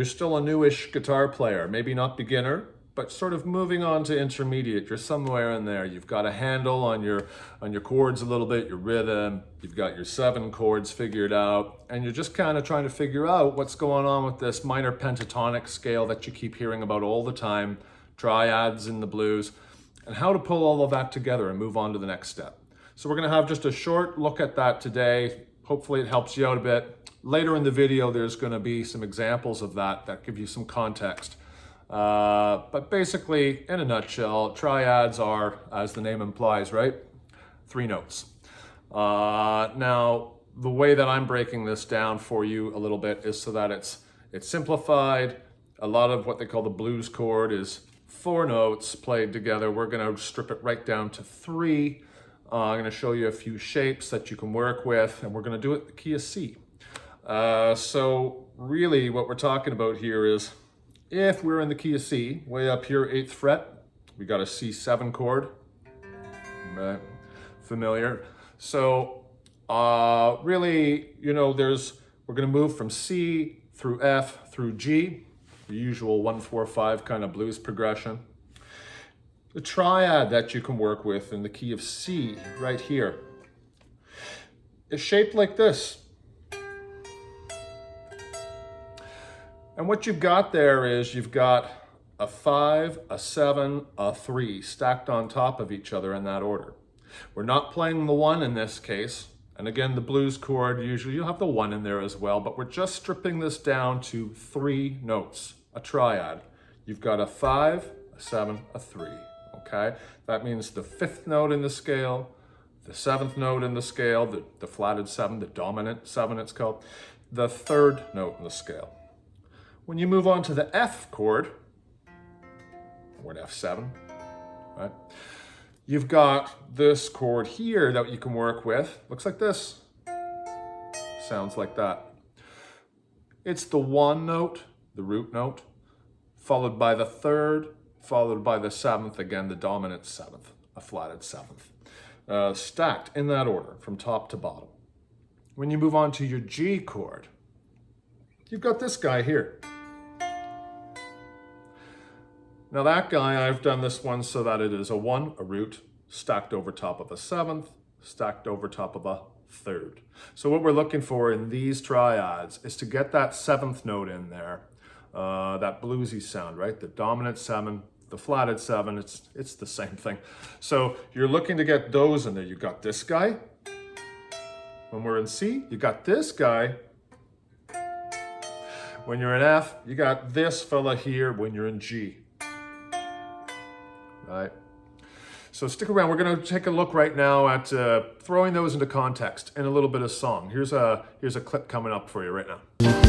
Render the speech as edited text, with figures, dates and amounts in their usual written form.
you're still a newish guitar player, maybe not beginner, but sort of moving on to intermediate. You're somewhere in there. You've got a handle on your chords a little bit, your rhythm. You've got your 7 chords figured out, and you're just kind of trying to figure out what's going on with this minor pentatonic scale that you keep hearing about all the time, triads in the blues, and how to pull all of that together and move on to the next step. So we're going to have just a short look at that today. Hopefully it helps you out a bit. Later in the video, there's going to be some examples of that give you some context. But basically, in a nutshell, triads are, as the name implies, right? 3 notes. Now, the way that I'm breaking this down for you a little bit is so that it's simplified. A lot of what they call the blues chord is 4 notes played together. We're going to strip it right down to 3. I'm going to show you a few shapes that you can work with, and we're going to do it in the key of C. So really what we're talking about here is, if we're in the key of C, way up here, 8th fret, we got a C7 chord, right? Familiar. So really, you know, we're going to move from C through F through G, the usual 1-4-5 kind of blues progression. The triad that you can work with in the key of C, right here, is shaped like this. And what you've got there is you've got a 5, a 7, a 3 stacked on top of each other in that order. We're not playing the 1 in this case. And again, the blues chord, usually you'll have the 1 in there as well, but we're just stripping this down to 3 notes, a triad. You've got a 5, a 7, a 3. Okay, that means the 5th note in the scale, the 7th note in the scale, the flatted 7, the dominant 7 it's called, the 3rd note in the scale. When you move on to the F chord, or an F7, right, you've got this chord here that you can work with. Looks like this. Sounds like that. It's the 1 note, the root note, followed by the 3rd, followed by the 7th, again, the dominant 7th, a flatted 7th, stacked in that order from top to bottom. When you move on to your G chord, you've got this guy here. Now that guy, I've done this one so that it is a 1, a root, stacked over top of a 7th, stacked over top of a 3rd. So what we're looking for in these triads is to get that 7th note in there, that bluesy sound, right? The dominant 7, the flatted 7, it's the same thing. So you're looking to get those in there. You got this guy. When we're in C, you got this guy. When you're in F, you got this fella here when you're in G. Right? So stick around. We're going to take a look right now at throwing those into context in a little bit of song. Here's a clip coming up for you right now.